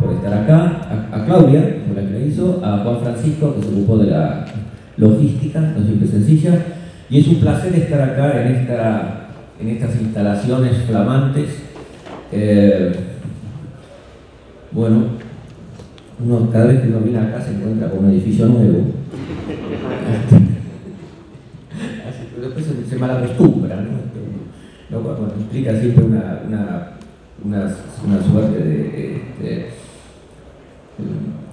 por estar acá, a Claudia, que fue la que la hizo, a Juan Francisco, que se ocupó de la logística, no siempre sencilla, y es un placer estar acá en estas instalaciones flamantes. Bueno, cada vez que uno viene acá se encuentra con un edificio nuevo. Pero después se malacostumbra, ¿no? Bueno, implica siempre una suerte de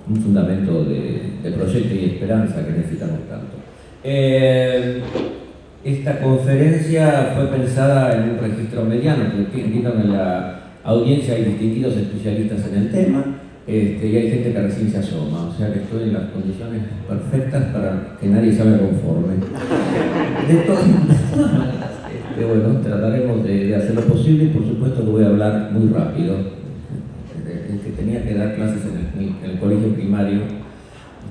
un fundamento de proyecto y esperanza que necesitamos tanto. Esta conferencia fue pensada en un registro mediano, porque entiendo que en la audiencia hay distinguidos especialistas en el tema, y hay gente que recién se asoma, o sea que estoy en las condiciones perfectas para que nadie salga conforme. De todas maneras, bueno, trataremos de hacer lo posible y por supuesto que voy a hablar muy rápido. El que tenía que dar clases en el colegio primario,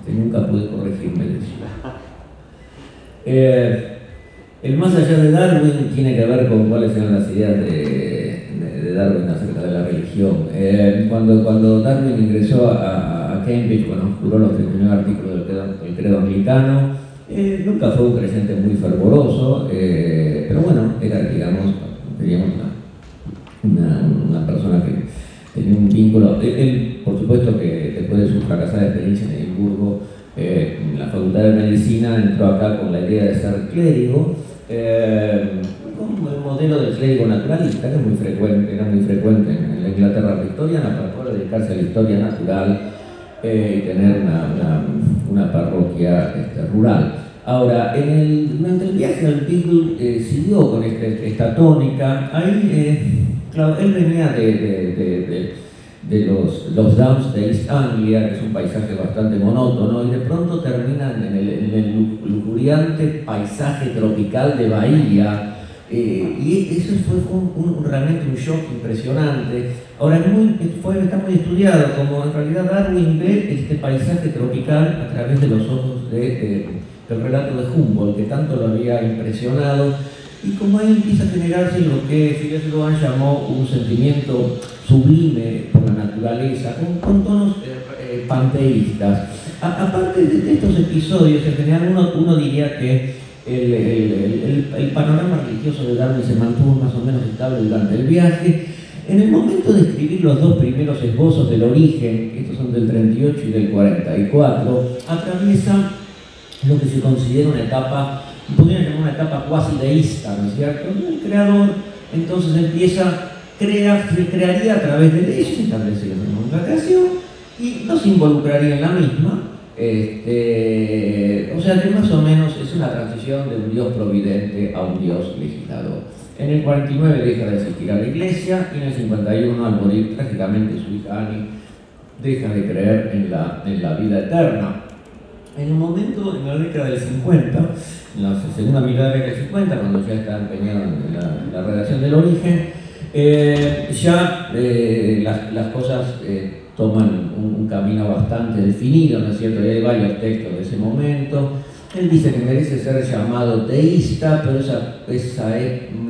nunca pude corregirme de eso. El más allá de Darwin tiene que ver con cuáles eran las ideas de Darwin acerca de la religión. Cuando Darwin ingresó a Cambridge, bueno, juró los 39 artículos del credo anglicano, nunca fue un creyente muy fervoroso, pero bueno, era, digamos, una persona que tenía un vínculo. Él, por supuesto que después de su fracasada experiencia en Edimburgo, en la Facultad de Medicina, entró acá con la idea de ser clérigo, como el modelo del clérigo naturalista, que era muy frecuente en la Inglaterra victoriana, para poder dedicarse a la historia natural y tener una parroquia rural. Ahora, durante el viaje al Beagle siguió con esta tónica. Ahí, claro, él venía de los Downs de East Anglia, que es un paisaje bastante monótono, y de pronto terminan en el lujuriante paisaje tropical de Bahía, y eso fue realmente un shock impresionante. Ahora, está muy estudiado, como en realidad Darwin ve este paisaje tropical a través de los ojos del relato de Humboldt, que tanto lo había impresionado, y como ahí empieza a generarse lo que C.S. Lewis llamó un sentimiento sublime por la naturaleza, con tonos panteístas. Aparte de estos episodios, en general uno diría que el panorama religioso de Darwin se mantuvo más o menos estable durante el viaje. En el momento de escribir los dos primeros esbozos del origen, estos son del 38 y del 44, atraviesa lo que se considera una etapa, podrían llamar una etapa cuasi deísta, ¿no es cierto? El creador entonces se crearía a través de leyes establecidas en una creación y no se involucraría en la misma. O sea que más o menos es una transición de un Dios providente a un Dios legislador. En el 49 deja de existir a la Iglesia y en el 51, al morir trágicamente su hija Annie, deja de creer en la vida eterna. En un momento, en la década del 50, en la segunda mitad de la década del 50, cuando ya está empeñado en la redacción del origen, ya las cosas toman un camino bastante definido, ¿no es cierto? Hay varios textos de ese momento. Él dice que merece ser llamado teísta, pero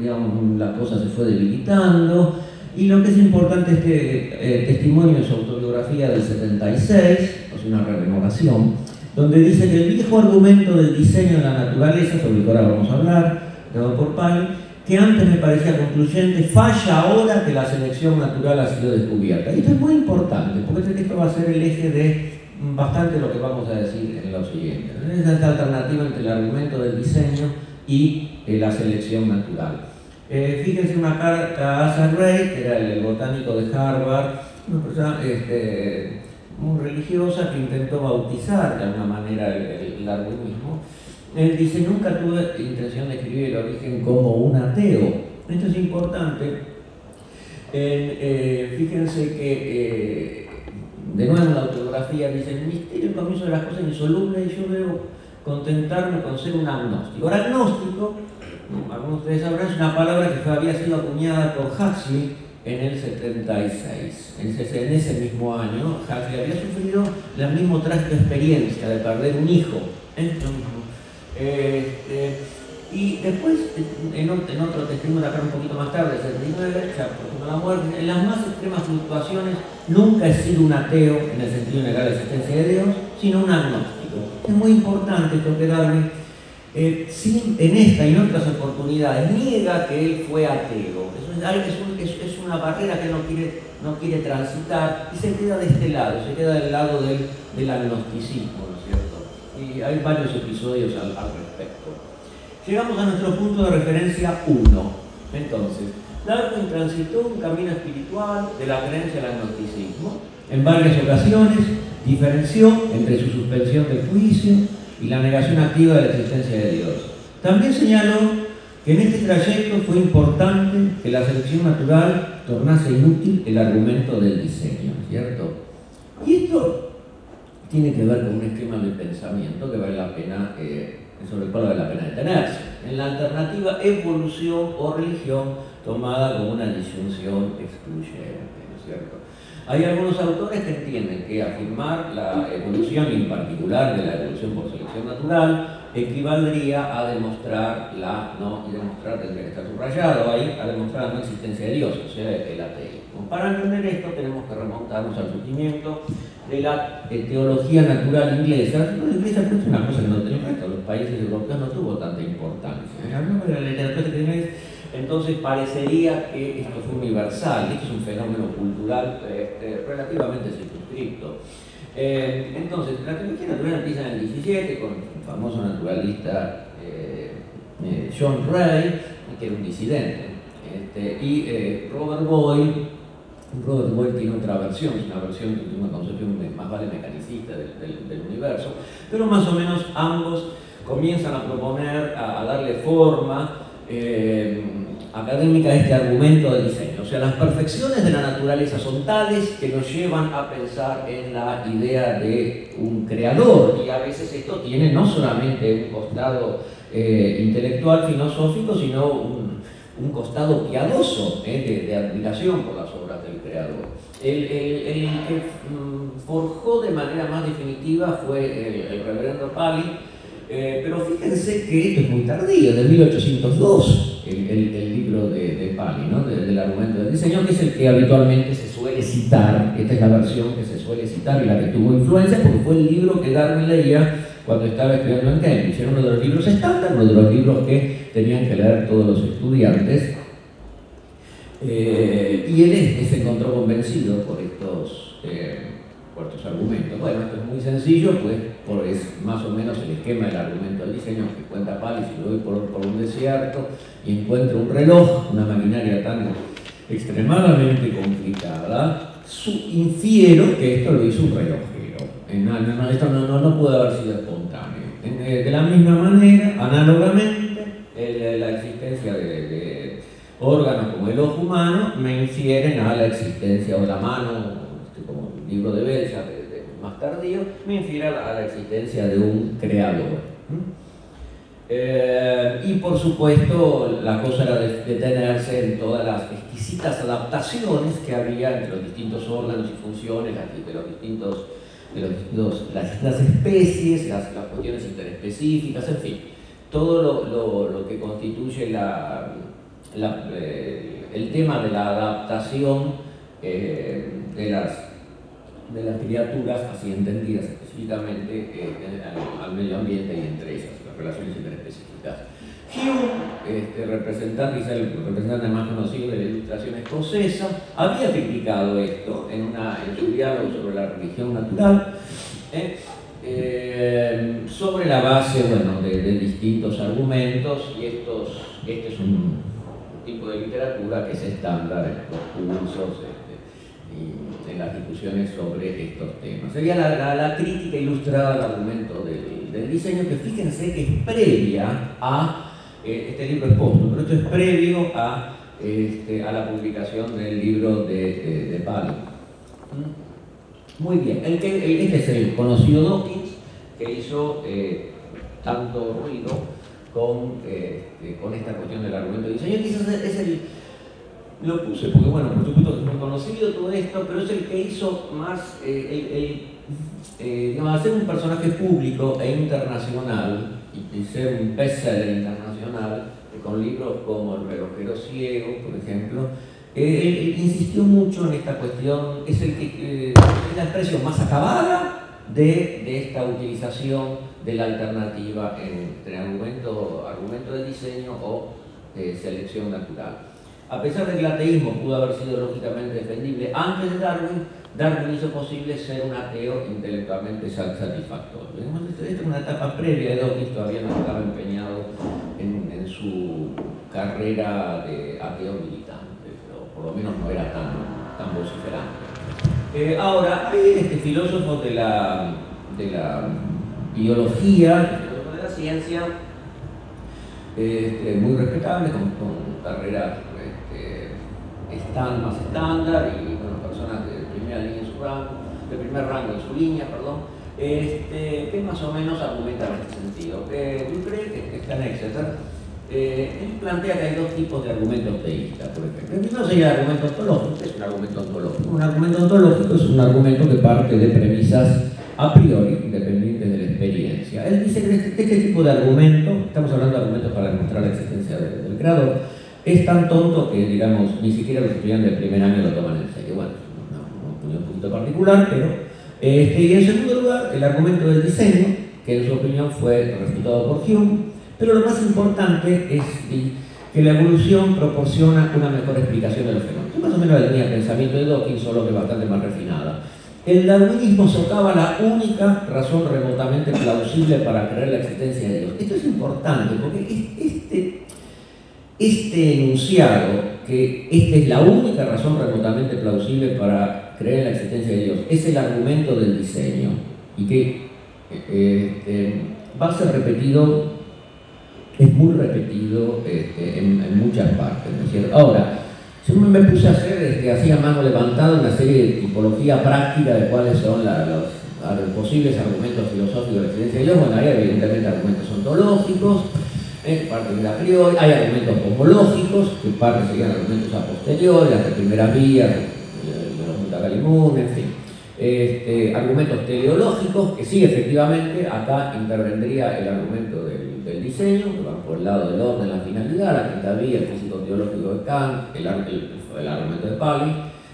digamos, la cosa se fue debilitando. Y lo que es importante es que testimonio de su autobiografía del 76, o sea, una rememoración, donde dice que el viejo argumento del diseño de la naturaleza, sobre el que ahora vamos a hablar, dado por Pyle, que antes me parecía concluyente, falla ahora que la selección natural ha sido descubierta. Y esto es muy importante, porque esto va a ser el eje de bastante lo que vamos a decir en lo siguiente. Es esta alternativa entre el argumento del diseño y la selección natural. Fíjense una carta a Asa Gray, que era el botánico de Harvard, una persona muy religiosa que intentó bautizar de alguna manera el darwinismo. Él dice: nunca tuve intención de escribir el origen como un ateo. Esto es importante. Fíjense que de nuevo en la autobiografía dice: el misterio, el comienzo de las cosas insolubles, y yo debo contentarme con ser un agnóstico. Ahora, agnóstico, algunos de ustedes sabrán, es una palabra que había sido acuñada por Huxley en el 76. En ese mismo año, Huxley había sufrido la misma trágica experiencia de perder un hijo. Y después, en otro testimonio acá un poquito más tarde, 79, ya próximo a la muerte, en las más extremas fluctuaciones nunca he sido un ateo en el sentido de negar la existencia de Dios, sino un agnóstico. Es muy importante esto que Darwin, en esta y en otras oportunidades, niega que él fue ateo. Es una barrera que no quiere transitar y se queda de este lado, se queda del lado del agnosticismo, ¿no es cierto? Y hay varios episodios al respecto. Llegamos a nuestro punto de referencia 1. Entonces, Darwin transitó un camino espiritual de la creencia al agnosticismo. En varias ocasiones diferenció entre su suspensión del juicio y la negación activa de la existencia de Dios. También señaló que en este trayecto fue importante que la selección natural tornase inútil el argumento del diseño, ¿cierto? Y esto tiene que ver con un esquema de pensamiento que vale la pena sobre el cual vale la pena detenerse. En la alternativa evolución o religión tomada como una disyunción excluyente, ¿no es cierto? Hay algunos autores que entienden que afirmar la evolución, y en particular de la evolución por selección natural, equivaldría a demostrar y demostrar tendría que estar subrayado ahí, a demostrar la no existencia de Dios, o sea, el ateísmo. Para entender esto tenemos que remontarnos al surgimiento de la teología natural inglesa. La inglesa es una cosa que no tenía resto, los países europeos no tuvo tanta importancia. Hablamos de la literatura inglesa, entonces parecería que esto fue universal, esto es un fenómeno cultural relativamente circunscripto. Entonces, la teología natural empieza en el 17 con el famoso naturalista John Ray, que era un disidente, y Robert Boyle tiene otra versión, es una versión que tiene una concepción más vale mecanicista del universo, pero más o menos ambos comienzan a proponer, a darle forma académica a este argumento de diseño. O sea, las perfecciones de la naturaleza son tales que nos llevan a pensar en la idea de un creador, y a veces esto tiene no solamente un costado intelectual, filosófico, sino un costado piadoso, de admiración por las obras del creador. El que forjó de manera más definitiva fue el reverendo Paley, pero fíjense que esto es muy tardío, de 1802, el libro de Paley, ¿no? del argumento del diseño, que es el que habitualmente se suele citar. Esta es la versión que se suele citar y la que tuvo influencia, porque fue el libro que Darwin leía cuando estaba estudiando en Cambridge. Era uno de los libros estándar, uno de los libros que tenían que leer todos los estudiantes. Y él se encontró convencido por estos argumentos. Bueno, esto es muy sencillo, pues es más o menos el esquema del argumento del diseño que cuenta Paley. Si yo voy por un desierto y encuentro un reloj, una maquinaria tan extremadamente complicada, infiero que esto lo hizo un relojero. Esto no puede haber sido espontáneo. De la misma manera, análogamente, la existencia de órganos como el ojo humano me infieren a la existencia, o la mano, como el libro de Belsa, más tardío, me infiere a la existencia de un creador. Y por supuesto, la cosa era detenerse en todas las exquisitas adaptaciones que había entre los distintos órganos y funciones las distintas especies, las cuestiones interespecíficas, en fin, todo lo que constituye el tema de la adaptación de las criaturas, así entendidas específicamente, al medio ambiente y entre ellas, las relaciones interespecíficas. Hume, representante, quizá el representante más conocido de la Ilustración escocesa, había criticado esto en su diálogo sobre la religión natural, sobre la base, bueno, de distintos argumentos, y este es un tipo de literatura que es estándar en los cursos y en las discusiones sobre estos temas. Sería la crítica ilustrada al argumento del diseño, que fíjense que es previa a este libro es póstumo, pero esto es previo a la publicación del libro de Paley. Muy bien, este es el conocido Dawkins, que hizo tanto ruido con esta cuestión del argumento de diseño. Quizás lo puse porque, bueno, por supuesto es muy conocido todo esto, pero es el que hizo más, digamos, hacer un personaje público e internacional y ser un bestseller internacional, con libros como El relojero ciego, por ejemplo, él insistió mucho en esta cuestión, es la expresión más acabada de esta utilización de la alternativa entre argumento de diseño o selección natural. A pesar de que el ateísmo pudo haber sido lógicamente defendible antes de Darwin, Darwin hizo posible ser un ateo intelectualmente satisfactorio. Esta es una etapa previa de Dawkins, todavía no estaba empeñado en su carrera de ateo militante, pero por lo menos no era tan vociferante. Ahora, hay filósofos de la biología, filósofos de la ciencia, muy respetables, con carreras más estándar y bueno, personas de primera línea en su rango, de primer rango en su línea, perdón, que más o menos argumentan en este sentido. Dupré, que está en Exeter, él plantea que hay dos tipos de argumentos teístas, por ejemplo. El primero sería el argumento ontológico, que es un argumento ontológico. Un argumento ontológico es un argumento que parte de premisas a priori independientes de la experiencia. Él dice que este tipo de argumento, estamos hablando de argumentos para demostrar la existencia del creador, es tan tonto que, digamos, ni siquiera los estudiantes del primer año lo toman en serio. Bueno, una opinión un poquito particular, pero... y en segundo lugar, el argumento del diseño, que en su opinión fue refutado por Hume, pero lo más importante es que la evolución proporciona una mejor explicación de los fenómenos. Es más o menos la línea de pensamiento de Dawkins, solo que bastante más refinada. El darwinismo socava la única razón remotamente plausible para creer la existencia de Dios. Esto es importante porque este enunciado, que esta es la única razón remotamente plausible para creer en la existencia de Dios, es el argumento del diseño y que va a ser repetido, es muy repetido en muchas partes, ¿no es cierto? Ahora, yo me puse a hacer, hacía mano levantada, una serie de tipología práctica de cuáles son los posibles argumentos filosóficos de la existencia de Dios. Bueno, hay evidentemente argumentos ontológicos, que parten de a priori, hay argumentos cosmológicos, que serían argumentos a posteriori, las de primeras vías, de los Mutakalimún, en fin. Argumentos teleológicos, que sí, efectivamente, acá intervendría el argumento del diseño, que van por el lado del orden, la finalidad, la quinta vía, el físico teológico de Kant, el argumento de Pauli,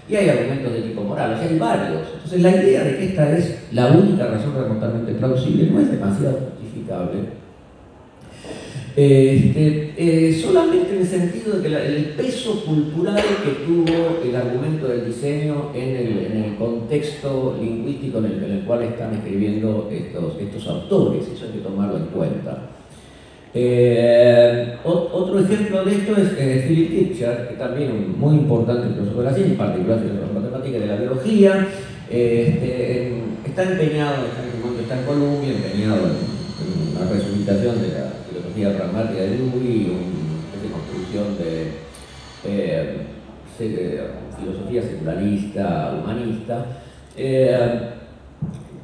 y hay argumentos de tipo moral, o sea, hay varios. Entonces, la idea de que esta es la única razón remotamente plausible no es demasiado justificable. Solamente en el sentido de que el peso cultural que tuvo el argumento del diseño en el contexto lingüístico en el cual están escribiendo estos autores, eso hay que tomarlo en cuenta. Otro ejemplo de esto es Philip Kitchard, que también es un muy importante filósofo de la ciencia, en particular filósofo matemática de la biología. Está empeñado, está en Columbia, empeñado en una resucitación de la filosofía pragmática de Dewey, una construcción de filosofía secularista, humanista,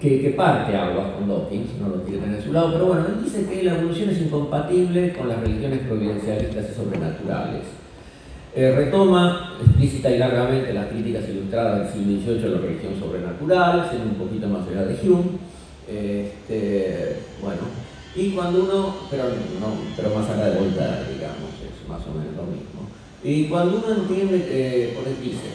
que parte aguas con Dawkins, no lo quiere tener a su lado, pero bueno, él dice que la evolución es incompatible con las religiones providencialistas y sobrenaturales. Retoma explícita y largamente las críticas ilustradas del siglo XVIII de la religión sobrenatural, siendo un poquito más allá de Hume. Bueno, y cuando uno, pero más allá de Voltaire, digamos, es más o menos lo mismo. Y cuando uno entiende,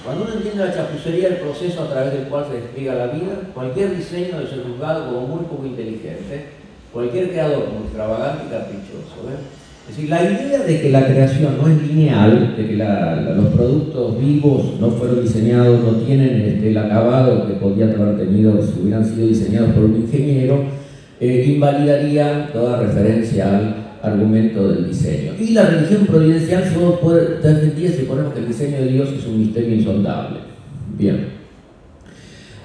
cuando uno entiende la chapucería del proceso a través del cual se despliega la vida, cualquier diseño debe ser juzgado como muy poco inteligente, cualquier creador como extravagante y caprichoso. Es decir, la idea de que la creación no es lineal, de que los productos vivos no fueron diseñados, no tienen el acabado que podían haber tenido si hubieran sido diseñados por un ingeniero, invalidaría toda referencia al argumento del diseño. Y la religión providencial solo puede defender si ponemos que el diseño de Dios es un misterio insondable. Bien.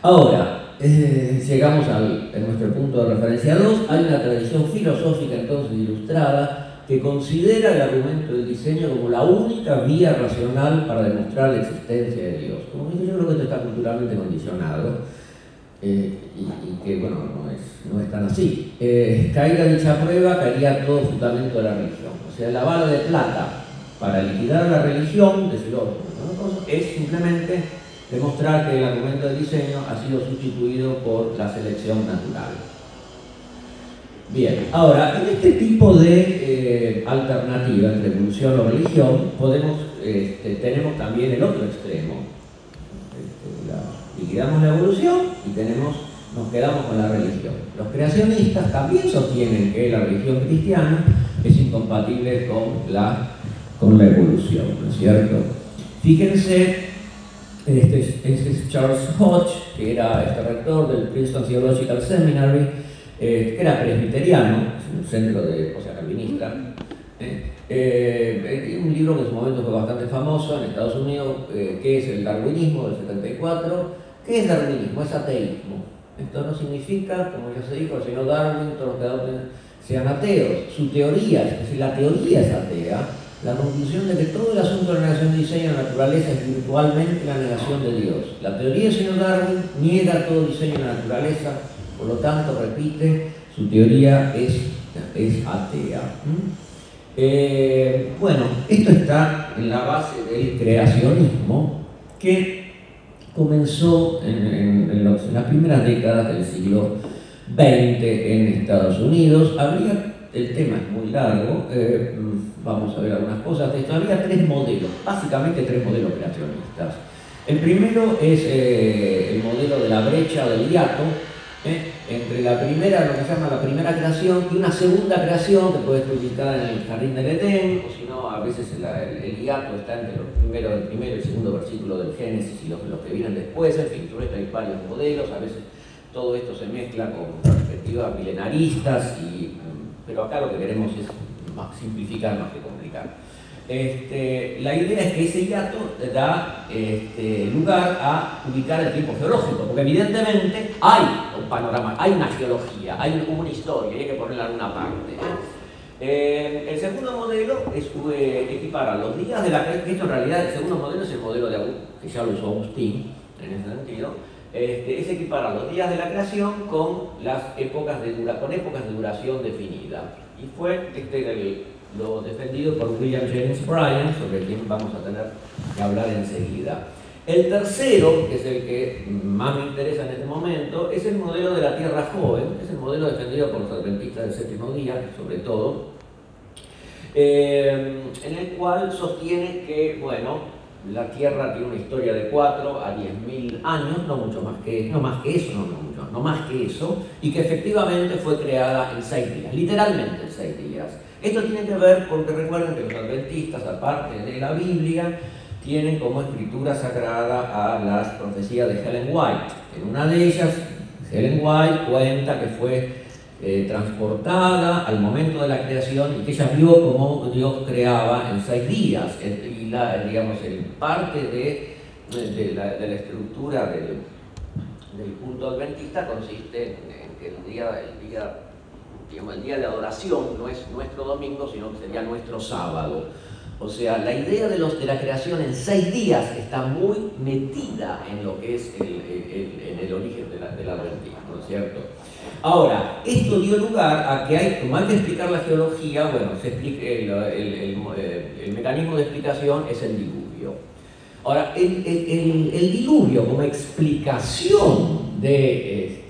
Ahora, llegamos en nuestro punto de referencia 2, hay una tradición filosófica entonces ilustrada que considera el argumento del diseño como la única vía racional para demostrar la existencia de Dios. Como digo, yo creo que esto está culturalmente condicionado. Y que, bueno, no es tan así. Caiga dicha prueba, caería todo fundamento de la religión. O sea, la bala de plata para liquidar la religión, decirlo, es simplemente demostrar que el argumento del diseño ha sido sustituido por la selección natural. Bien, ahora, en este tipo de alternativa entre evolución o religión, tenemos también el otro extremo. Liquidamos la evolución y nos quedamos con la religión. Los creacionistas también sostienen que la religión cristiana es incompatible con la evolución, ¿no es cierto? Fíjense, este es Charles Hodge, que era rector del Princeton Theological Seminary, que era presbiteriano, es un centro calvinista. Un libro que en su momento fue bastante famoso en Estados Unidos, que es el darwinismo del 74. ¿Qué es darwinismo? Es ateísmo. Esto no significa, como ya se dijo, el señor Darwin, todos los creadores sean ateos. Su teoría, es decir, la teoría es atea, la conclusión de que todo el asunto de la negación de diseño de la naturaleza es virtualmente la negación de Dios. La teoría del señor Darwin niega todo diseño de la naturaleza, por lo tanto, repite, su teoría es atea. Bueno, esto está en la base del creacionismo que comenzó en las primeras décadas del siglo XX en Estados Unidos. El tema es muy largo, vamos a ver algunas cosas de esto. Había básicamente tres modelos creacionistas. El primero es el modelo de la brecha del hiato, entre lo que se llama la primera creación y una segunda creación que puede estar ubicada en el jardín del Edén, o si no, a veces el hiato está entre el primero y el segundo versículo del Génesis y los que vienen después. En fin, sobre esto hay varios modelos, a veces todo esto se mezcla con perspectivas milenaristas, pero acá lo que queremos es simplificar más que complicar. La idea es que ese hiato da lugar a ubicar el tiempo geológico, porque evidentemente hay un panorama, hay una geología, hay una historia, y hay que ponerla en una parte. El segundo modelo es equiparar los días de la creación, que esto en realidad el segundo modelo es el modelo de que ya lo usó Agustín en ese sentido, es equiparar los días de la creación con épocas de duración definida. Y fue lo defendido por William Jennings Bryan, sobre quien vamos a tener que hablar enseguida. El tercero, que es el que más me interesa en este momento, es el modelo de la Tierra joven, es el modelo defendido por los adventistas del séptimo día, sobre todo, en el cual sostiene que, bueno, la Tierra tiene una historia de 4 a 10.000 años, no más que eso, y que efectivamente fue creada en 6 días, literalmente en 6 días. Esto tiene que ver porque recuerden que los adventistas, aparte de la Biblia, tienen como escritura sagrada a las profecías de Ellen White. En una de ellas, Ellen White cuenta que fue transportada al momento de la creación y que ella vio cómo Dios creaba en 6 días. Y parte de la estructura del culto adventista consiste en que el día de adoración no es nuestro domingo, sino que sería nuestro sábado. O sea, la idea de la creación en 6 días está muy metida en lo que es en el origen del adventismo, ¿no es cierto? Ahora, esto dio lugar a que como hay que explicar la geología, bueno, el mecanismo de explicación es el diluvio. Ahora, el diluvio como explicación de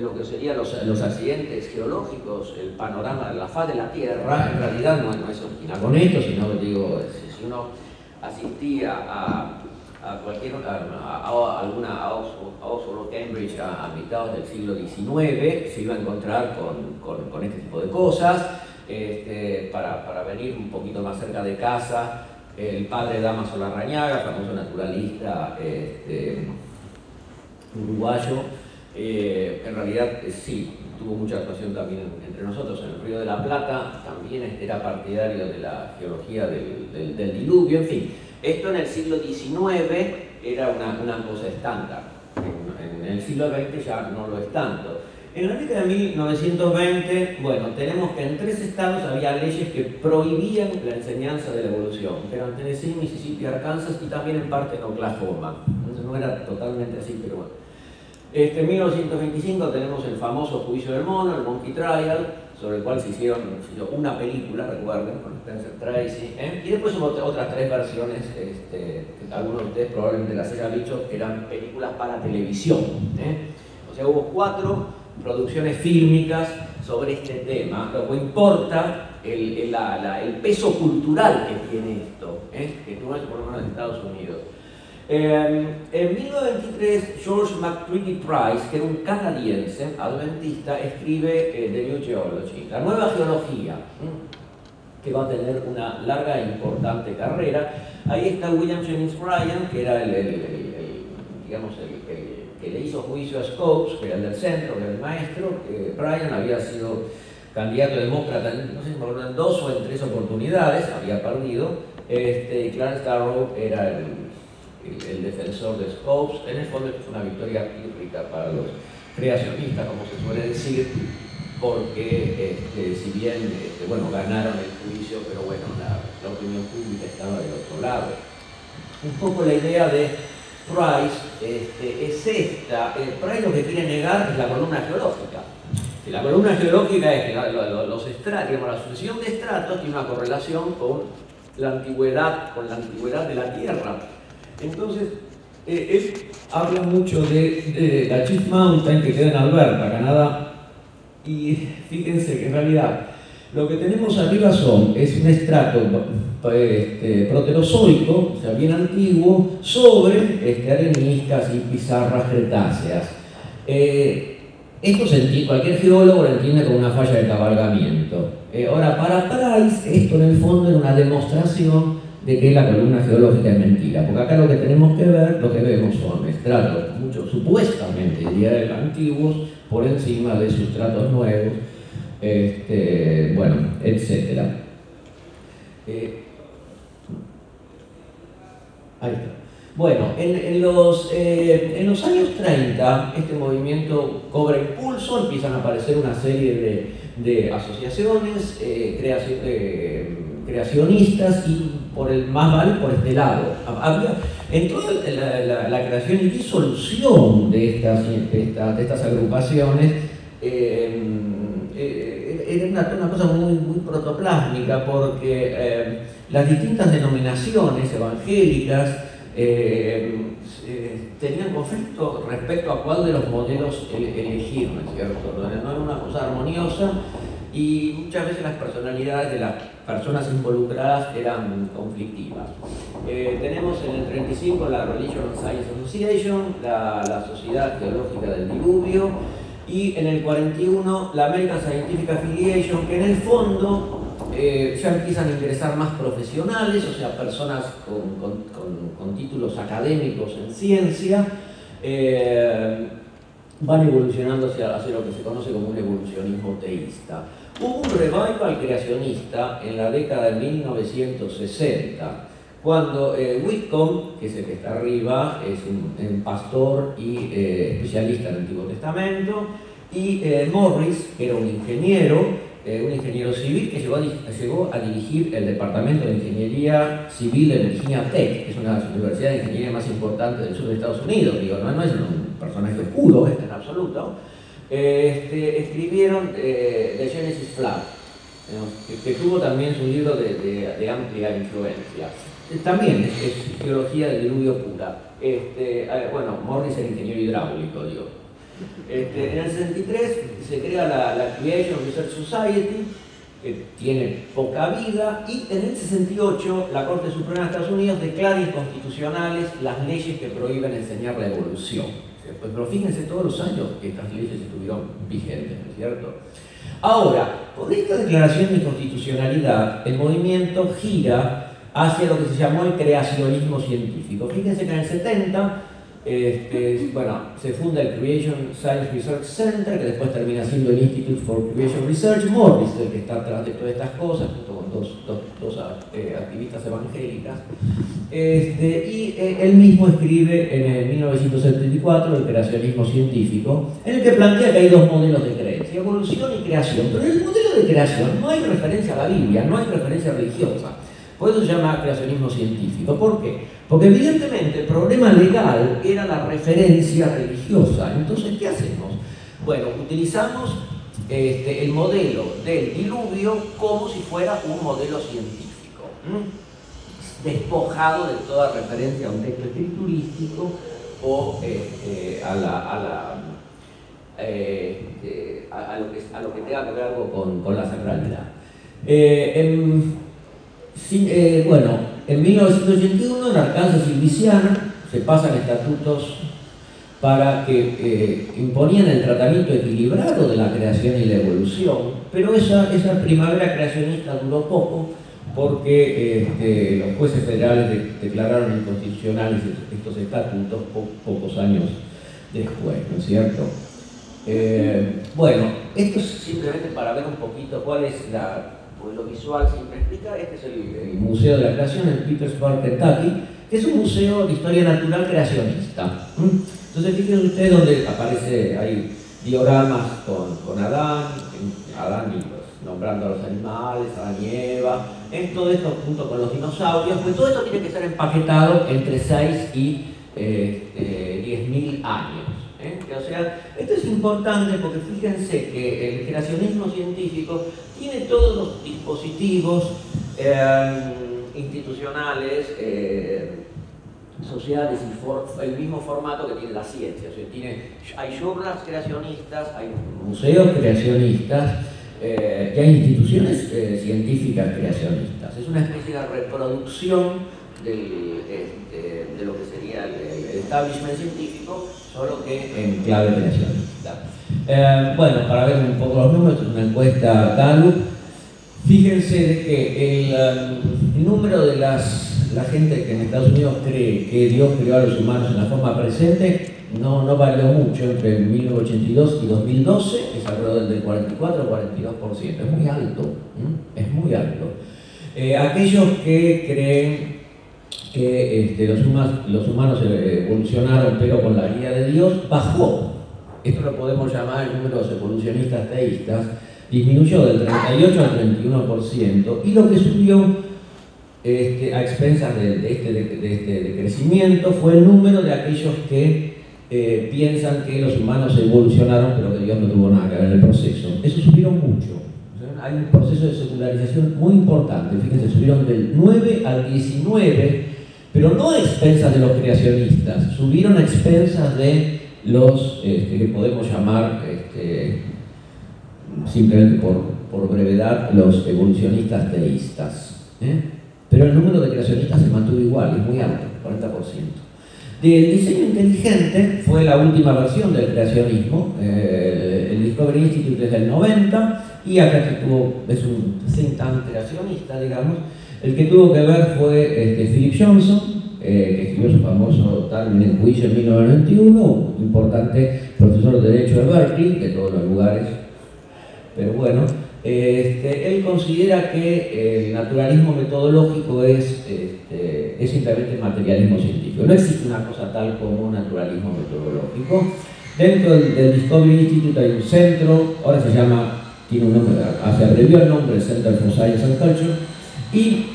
lo que serían los accidentes geológicos, el panorama de la faz de la Tierra, en realidad no es original con esto, sino digo, si uno asistía a Oxford o Cambridge a mitad del siglo XIX, se iba a encontrar con este tipo de cosas. Para venir un poquito más cerca de casa, el padre Dámaso Larrañaga, famoso naturalista uruguayo, en realidad sí, tuvo mucha actuación también entre nosotros en el Río de la Plata, también era partidario de la geología del diluvio, en fin. Esto en el siglo XIX era una cosa estándar, en el siglo XX ya no lo es tanto. En la década de 1920, bueno, tenemos que en 3 estados había leyes que prohibían la enseñanza de la evolución, que eran Tennessee, Mississippi, Arkansas y también en parte en Oklahoma. Entonces no era totalmente así, pero bueno. En 1925 tenemos el famoso juicio del mono, el Monkey Trial, sobre el cual se hizo una película, recuerden, con Spencer Tracy, y después hubo otras 3 versiones, que algunos de ustedes probablemente las hayan dicho, que eran películas para televisión. O sea, hubo 4 producciones fílmicas sobre este tema. Lo que importa el peso cultural que tiene esto, que no es por lo menos en Estados Unidos. En 1923, George McCready Price, que era un canadiense adventista, escribe The New Geology, la nueva geología, que va a tener una larga e importante carrera. Ahí está William Jennings Bryan, que era digamos, que le hizo juicio a Scopes, que era el del centro, que era el maestro. Bryan había sido candidato demócrata, no sé si me acuerdo, en 2 o en 3 oportunidades, había perdido. Clarence Darrow era el defensor de Scopes. En el fondo es una victoria pírrica para los creacionistas, como se suele decir, porque si bien bueno, ganaron el juicio, pero bueno, la opinión pública estaba del otro lado. Un poco la idea de Price es esta. Price lo que quiere negar es la columna geológica. La columna geológica es que los estratos, la sucesión de estratos tiene una correlación con la antigüedad de la Tierra. Entonces, él habla mucho de la Chief Mountain, que queda en Alberta, Canadá, y fíjense que en realidad lo que tenemos arriba es un estrato proterozoico, o sea, bien antiguo, sobre areniscas y pizarras cretáceas. Esto cualquier geólogo lo entiende como una falla de cabalgamiento. Ahora, para Price, esto en el fondo es una demostración de que la columna geológica es mentira, porque acá lo que tenemos que ver, lo que vemos son estratos, muchos supuestamente, diría, antiguos, por encima de sustratos nuevos, bueno, etc. Ahí está. Bueno, en los años 30 este movimiento cobra impulso, empiezan a aparecer una serie de asociaciones creacionistas, y más vale por este lado. En toda la creación y disolución de estas agrupaciones, era una cosa muy protoplásmica, porque las distintas denominaciones evangélicas tenían conflicto respecto a cuál de los modelos elegir, ¿no es cierto? No era una cosa armoniosa, y muchas veces las personalidades de las personas involucradas eran conflictivas. Tenemos en el 35 la Religion and Science Association, la Sociedad Geológica del Diluvio, y en el 41 la American Scientific Affiliation, que en el fondo ya empiezan a ingresar más profesionales, o sea, personas con títulos académicos en ciencia, van evolucionando hacia lo que se conoce como un evolucionismo teísta. Hubo un revival creacionista en la década de 1960, cuando Whitcomb, que es el que está arriba, es un pastor y especialista en el Antiguo Testamento, y Morris, que era un ingeniero civil que llegó a dirigir el Departamento de Ingeniería Civil de Virginia Tech, que es una de las universidades de ingeniería más importantes del sur de Estados Unidos. Digo, no es un personaje oscuro en absoluto. Escribieron The Genesis Flood, que tuvo también su libro de amplia influencia. También es geología del diluvio pura. Bueno, Morris era ingeniero hidráulico, digo. En el 63 se crea la Creation Research Society, que tiene poca vida, y en el 68 la Corte Suprema de Estados Unidos declara inconstitucionales las leyes que prohíben enseñar la evolución. Pero fíjense todos los años que estas leyes estuvieron vigentes, ¿no es cierto? Ahora, con esta declaración de inconstitucionalidad, el movimiento gira hacia lo que se llamó el creacionismo científico. Fíjense que en el 70 bueno, se funda el Creation Science Research Center, que después termina siendo el Institute for Creation Research. Morris es el que está atrás de todas estas cosas, junto con dos activistas evangélicas. Y él mismo escribe en el 1974 el creacionismo científico, en el que plantea que hay dos modelos de creencia, evolución y creación. Pero en el modelo de creación no hay referencia a la Biblia, no hay referencia religiosa. Por eso se llama creacionismo científico. ¿Por qué? Porque evidentemente el problema legal era la referencia religiosa. Entonces, ¿qué hacemos? Bueno, utilizamos el modelo del diluvio como si fuera un modelo científico, despojado de toda referencia a un texto escriturístico o a lo que tenga que ver algo con la sacralidad. Bueno, en 1981 en Arkansas y Luisiana se pasan estatutos para que imponían el tratamiento equilibrado de la creación y la evolución, pero esa primavera creacionista duró poco porque los jueces federales declararon inconstitucionales estos estatutos pocos años después, ¿no es cierto? Bueno, esto es simplemente para ver un poquito cuál es pues lo visual siempre explica. Este es el Museo de la Creación en Petersburg, Kentucky, que es un museo de historia natural creacionista. Entonces fíjense ustedes donde aparece, hay dioramas con Adán y pues, nombrando a los animales, Adán y Eva, todo esto junto con los dinosaurios, pues todo esto tiene que ser empaquetado entre 6 y 10.000 años. O sea, esto es importante porque fíjense que el creacionismo científico tiene todos los dispositivos institucionales, sociales y el mismo formato que tiene la ciencia. O sea, hay journals creacionistas, hay museos creacionistas y hay instituciones científicas creacionistas. Es una especie de reproducción de lo que sería el establishment científico, solo que en clave creacionista. Bueno, para ver un poco los números, es una encuesta Gallup. Fíjense de que el número de la gente que en Estados Unidos cree que Dios creó a los humanos en la forma presente no varió mucho entre 1982 y 2012, es alrededor del 44 o 42%. Es muy alto, es muy alto. Aquellos que creen que los humanos evolucionaron pero con la guía de Dios, bajó. Esto lo podemos llamar el número de los evolucionistas teístas, disminuyó del 38 al 31%, y lo que subió a expensas de este crecimiento fue el número de aquellos que piensan que los humanos evolucionaron pero que Dios no tuvo nada que ver en el proceso. Eso subieron mucho. O sea, hay un proceso de secularización muy importante. Fíjense, subieron del 9 al 19, pero no a expensas de los creacionistas, subieron a expensas de los que podemos llamar, simplemente por brevedad, los evolucionistas teístas. Pero el número de creacionistas se mantuvo igual, es muy alto, 40%. El diseño inteligente fue la última versión del creacionismo. El Discovery Institute es del 90, y acá es un think tank creacionista, digamos. El que tuvo que ver fue Philip Johnson, que escribió su famoso Darwin en Juicio en 1991, un importante profesor de Derecho de Berkeley, de todos los lugares. Pero bueno, él considera que el naturalismo metodológico es simplemente materialismo científico. No existe una cosa tal como un naturalismo metodológico. Dentro del Discovery Institute hay un centro, ahora se llama, tiene un nombre, se abrevió el nombre, Center for Science and Culture, y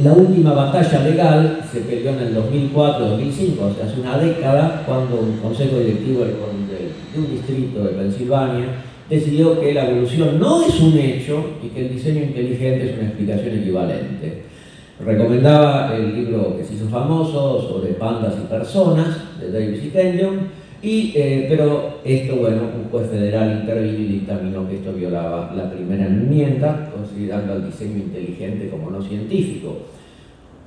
la última batalla legal se peleó en el 2004-2005, o sea, hace una década, cuando un consejo directivo de un distrito de Pensilvania decidió que la evolución no es un hecho y que el diseño inteligente es una explicación equivalente. Recomendaba el libro que se hizo famoso sobre pandas y personas, de Davis y Kenyon, pero bueno, un juez federal intervino y dictaminó que esto violaba la primera enmienda, considerando al diseño inteligente como no científico.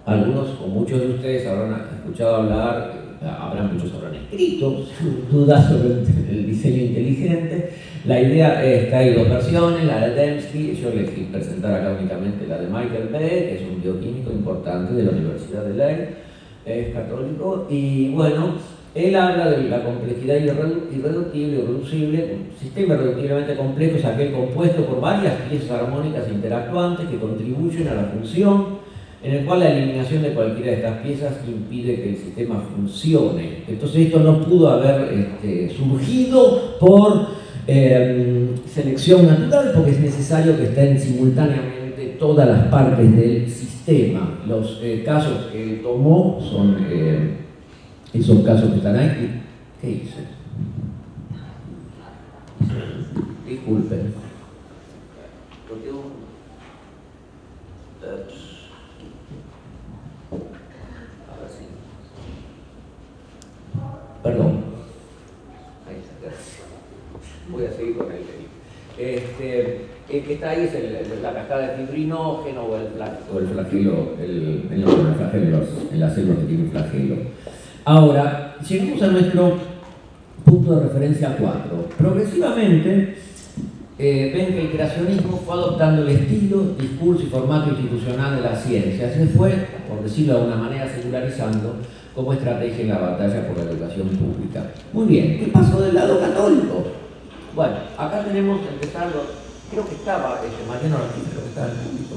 Algunos o muchos de ustedes habrán escuchado hablar, muchos habrán escrito dudas sobre el diseño inteligente. La idea es que hay dos versiones, la de Dembski, yo les quiero presentar acá únicamente la de Michael Bay, que es un bioquímico importante de la Universidad de Leyes, es católico, y bueno, él habla de la complejidad irreductible o reducible. Un sistema irreductiblemente complejo es aquel compuesto por varias piezas armónicas interactuantes que contribuyen a la función, en el cual la eliminación de cualquiera de estas piezas impide que el sistema funcione. Entonces esto no pudo haber surgido por selección natural, porque es necesario que estén simultáneamente todas las partes del sistema. Los casos que tomó son esos casos que están ahí. ¿Qué hice? Disculpen. Perdón. Ahí está. Voy a seguir con el que está ahí es la cascada de fibrinógeno o el flagelo, en las células que tienen flagelo. Ahora, llegamos a nuestro punto de referencia 4. Progresivamente, ven que el creacionismo fue adoptando el estilo, discurso y formato institucional de la ciencia. Se fue, por decirlo de alguna manera, secularizando como estrategia en la batalla por la educación pública. Muy bien, ¿qué pasó del lado católico? Bueno, acá tenemos empezando, creo que estaba Mariano Ortiz, creo que estaba en el público.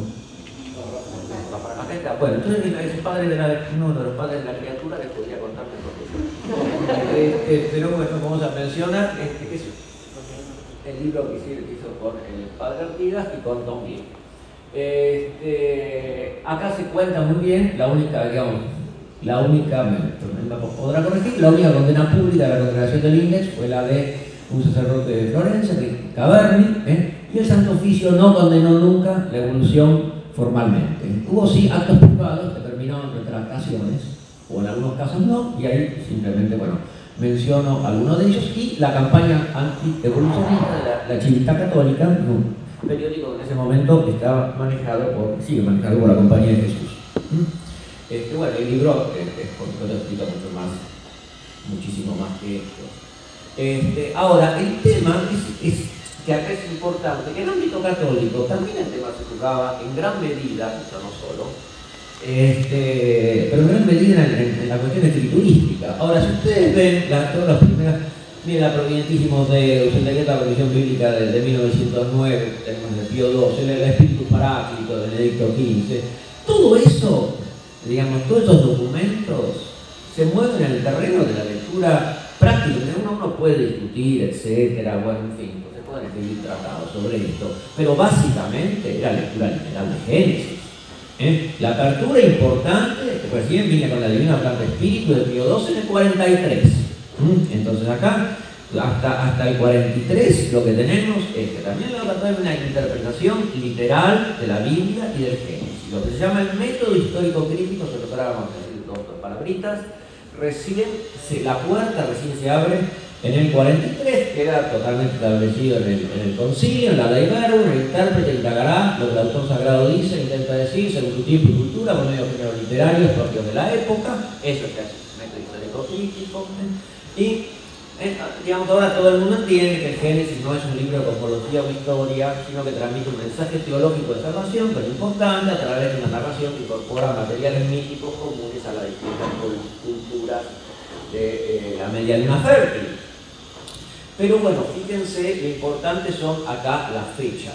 Acá está. Bueno, entonces ese padre uno de los padres de la criatura les podría contar mejor que yo. Pero bueno, vamos a mencionar que es el libro que hizo con el padre Artigas y con Don Gil. Acá se cuenta muy bien la única, digamos, podrá corregir, la única condena pública de la congregación del Index fue la de un sacerdote de Florencia, Caverni, y el Santo Oficio no condenó nunca la evolución formalmente. Hubo sí actos privados que terminaron en retractaciones, o en algunos casos no, y ahí simplemente, bueno, menciono algunos de ellos, y la campaña anti-evolucionista de la Chivita Católica, un periódico que en ese momento estaba sigue manejado por la Compañía de Jesús. Bueno, el libro por supuesto explica muchísimo más que esto. Ahora, el tema es que acá es importante, que en el ámbito católico también el tema se jugaba en gran medida, no solo, pero en gran medida en la cuestión escriturística. Ahora, si ustedes ven todas las primeras, miren la Providentísimos Deus, el decreto de la Comisión Bíblica de 1909, tenemos de Pío XII, el Espíritu Paráclito de Benedicto XV, todo eso, digamos, todos estos documentos se mueven en el terreno de la lectura práctica, uno puede discutir, etcétera, bueno, en fin, se pueden escribir tratados sobre esto, pero básicamente era lectura literal de Génesis. La apertura importante que recién viene con la Divina Planta Espíritu de Pío XII en el 43. Entonces acá, hasta el 43, lo que tenemos es que también la hay una interpretación literal de la Biblia y del Génesis. Lo que se llama el método histórico crítico, se lo tratamos de decir dos palabritas. La puerta recién se abre en el 43, queda totalmente establecido en el concilio, en la Dei Verbum, el intérprete indagará lo que el autor sagrado dice, intenta decir, según su tiempo y cultura, por medio de géneros literarios propios de la época. Eso se hace método histórico crítico. Y digamos, ahora todo el mundo entiende que el Génesis no es un libro de cosmología o historia, sino que transmite un mensaje teológico de salvación, pero importante, a través de una narración que incorpora materiales míticos comunes a las distintas culturas de la media luna fértil. Pero bueno, fíjense, lo importante son acá las fechas.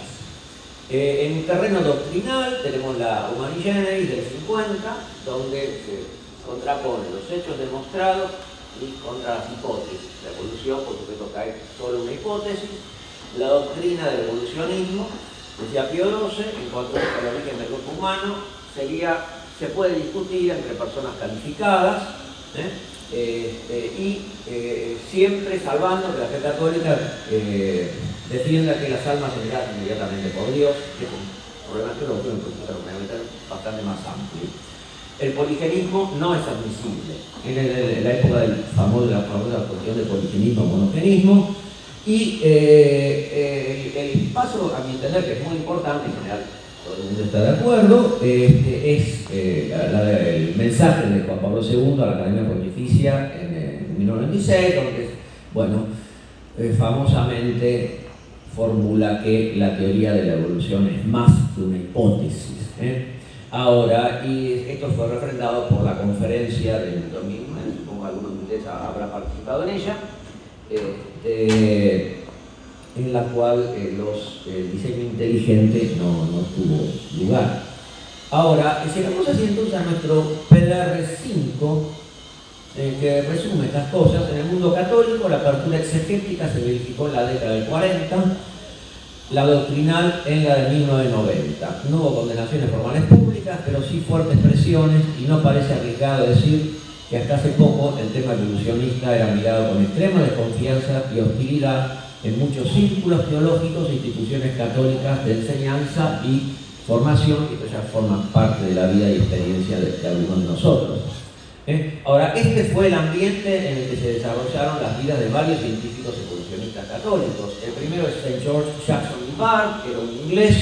En terreno doctrinal tenemos la Humani Generis del 50, donde se contraponen los hechos demostrados y contra las hipótesis. La evolución, por supuesto, que hay solo una hipótesis. La doctrina del evolucionismo, decía Pío XII, en cuanto al origen del cuerpo humano, se puede discutir entre personas calificadas, siempre salvando que la fe católica defienda que las almas son creadas inmediatamente por Dios, que es un problema que lo pueden presentar bastante más amplio. El poligenismo no es admisible. En la época de la famosa cuestión del poligenismo o monogenismo. Y el paso, a mi entender, que es muy importante, en general todo el mundo está de acuerdo, es el mensaje de Juan Pablo II a la Academia Pontificia en 1996, donde, bueno, famosamente formula que la teoría de la evolución es más que una hipótesis. Ahora, y esto fue refrendado por la conferencia del domingo, supongo que algunos de ustedes habrán participado en ella, en la cual el diseño inteligente no tuvo lugar. Ahora, llegamos así entonces a nuestro PDR-5, que resume estas cosas. En el mundo católico, la apertura exegética se verificó en la década del 40, la doctrinal en la de 1990. No hubo condenaciones formales públicas, pero sí fuertes presiones, y no parece arriesgado decir que hasta hace poco el tema evolucionista era mirado con extrema desconfianza y hostilidad en muchos círculos teológicos e instituciones católicas de enseñanza y formación, que ya forman parte de la vida y experiencia de algunos de nosotros. Ahora, este fue el ambiente en el que se desarrollaron las vidas de varios científicos evolucionistas católicos. El primero es St. George Jackson Mivart, que era un inglés.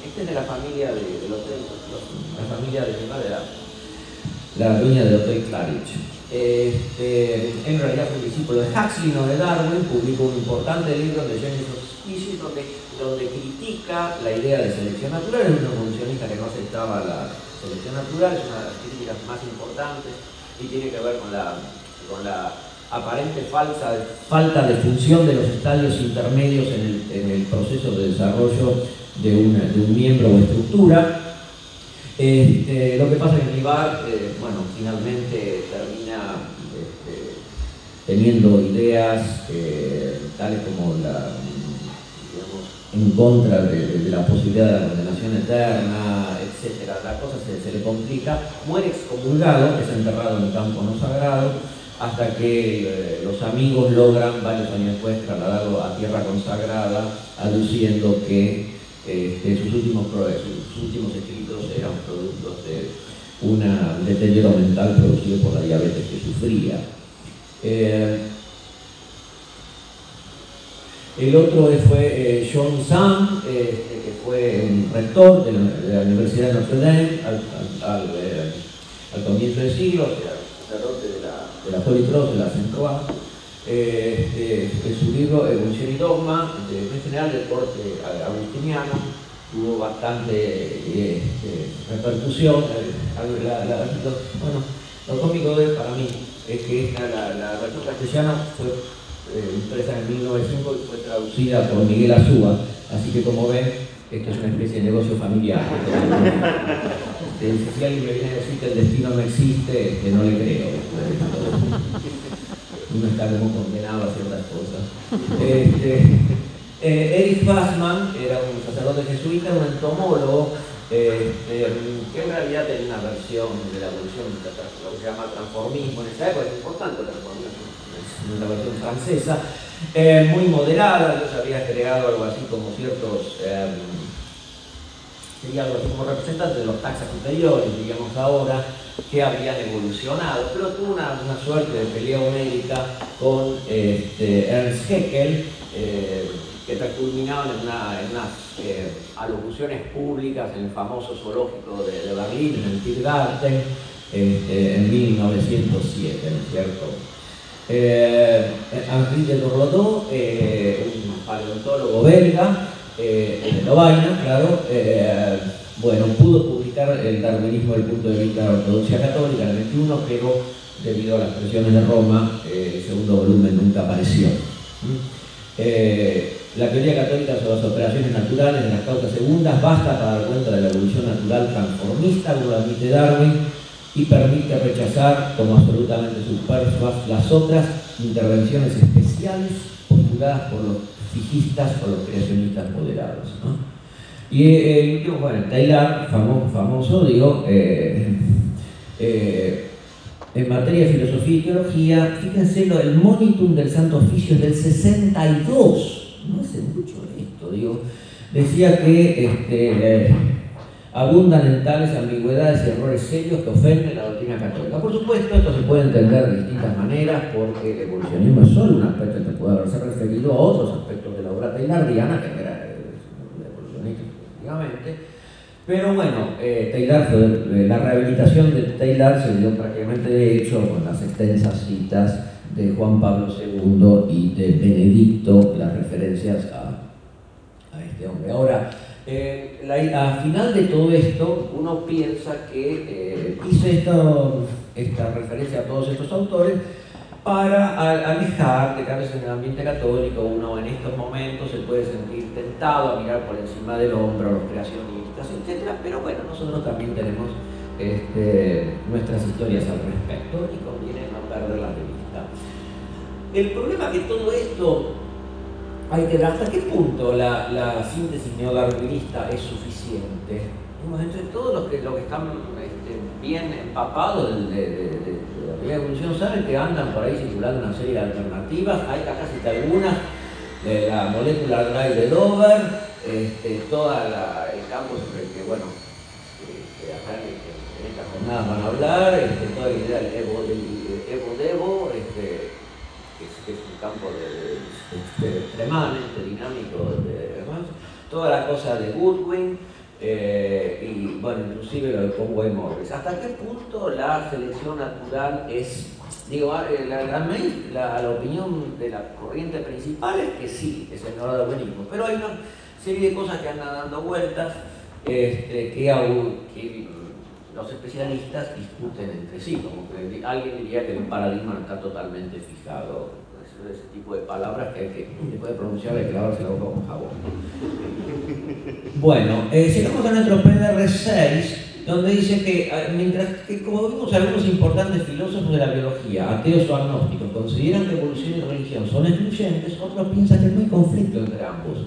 Este es de la familia de la familia de mi madre, la dueña del Hotel Claridge. En realidad fue un discípulo de Huxley, no de Darwin. Publicó un importante libro de Genesis of Species donde critica la idea de selección natural. Es un evolucionista que no aceptaba la selección natural, es una de las críticas más importantes y tiene que ver con la aparente falta de función de los estadios intermedios en el proceso de desarrollo de un miembro o estructura. Lo que pasa es que Mivart, bueno, finalmente termina teniendo ideas tales como en contra de la posibilidad de la condenación eterna, etc. La cosa se le complica, muere excomulgado, es enterrado en el campo no sagrado, hasta que los amigos logran, varios años después, trasladarlo a tierra consagrada, aduciendo que sus últimos escritos eran productos de un deterioro mental producido por la diabetes que sufría. El otro fue John Sand, que fue un rector de la Universidad de Notre Dame al comienzo del siglo, o sea, sacerdote de la Holy Cross, de la Sainte-Croix. En su libro Evolución y Dogma, en general del corte agustiniano, tuvo bastante repercusión. Bueno, lo cómico para mí es que la versión castellana fue impresa en 1905 y fue traducida por Miguel Azúa, así que como ven, esto es una especie de negocio familiar. Si alguien me viene a decir que el destino no existe, que no le creo. Uno está como condenado a ciertas cosas. Erich Fassmann era un sacerdote jesuita, un entomólogo, que en realidad tenía una versión de la evolución, lo que se llama transformismo. En esa época es importante el transformismo, es una versión francesa, muy moderada. Yo había creado algo así como ciertos, sería algo así como representantes de los taxas superiores, digamos ahora, que habían evolucionado, pero tuvo una suerte de pelea homérica con Ernst Haeckel, que culminaban en unas alocuciones públicas en el famoso zoológico de Berlín, en el Tiergarten, en 1907, ¿no es cierto? Henri de Dorlodot, un paleontólogo belga, de Lovaina, claro, bueno, pudo publicar el darwinismo desde el punto de vista de la ortodoxia católica en el 21, pero debido a las presiones de Roma, el segundo volumen nunca apareció. La teoría católica sobre las operaciones naturales de las causas segundas basta para dar cuenta de la evolución natural transformista, como lo admite Darwin, y permite rechazar como absolutamente superfluas las otras intervenciones especiales postuladas por los fijistas o los creacionistas moderados, ¿no? Y el último, bueno, Taylor, famoso, digo, en materia de filosofía y teología, fíjense, el Monitum del Santo Oficio es del 62, no hace mucho esto, digo, decía que abundan en tales ambigüedades y errores serios que ofenden la doctrina católica. Por supuesto, esto se puede entender de distintas maneras, porque el evolucionismo es solo un aspecto que puede haberse referido a otros aspectos de la obra tayloriana, que era evolucionista efectivamente. Pero bueno, la rehabilitación de Taylor se dio prácticamente de hecho con las extensas citas de Juan Pablo II y de Benedicto, las referencias a este hombre. Ahora, al final de todo esto, uno piensa que hice esta referencia a todos estos autores para alejar de que a veces en el ambiente católico uno en estos momentos se puede sentir tentado a mirar por encima del hombro a los creacionistas, etc. Pero bueno, nosotros también tenemos nuestras historias al respecto y conviene no perderlas de vista. El problema es que todo esto hay que ver hasta qué punto la síntesis neodarwinista es suficiente. Entre todos los que están bien empapados de la teoría de evolución saben que andan por ahí circulando una serie de alternativas. Hay acá cita algunas, la molecular drive de Dover, todo el campo sobre el que, bueno, acá en estas jornadas van a hablar, toda la idea del Evo-Devo, que es un campo extremadamente dinámico, toda la cosa de Goodwin, y bueno, inclusive lo de Conway Morris. ¿Hasta qué punto la selección natural es, digo, la opinión de la corriente principal es que sí, es el neodarwinismo, pero hay una serie de cosas que andan dando vueltas que los especialistas discuten entre sí, como que alguien diría que el paradigma no está totalmente fijado. Ese tipo de palabras que puede pronunciar hay que lavarse la boca con jabón. Bueno, llegamos a nuestro PDR6, donde dice que, mientras que, como vimos, algunos importantes filósofos de la biología, ateos o agnósticos, consideran que evolución y religión son excluyentes, otros piensan que no hay conflicto entre ambos.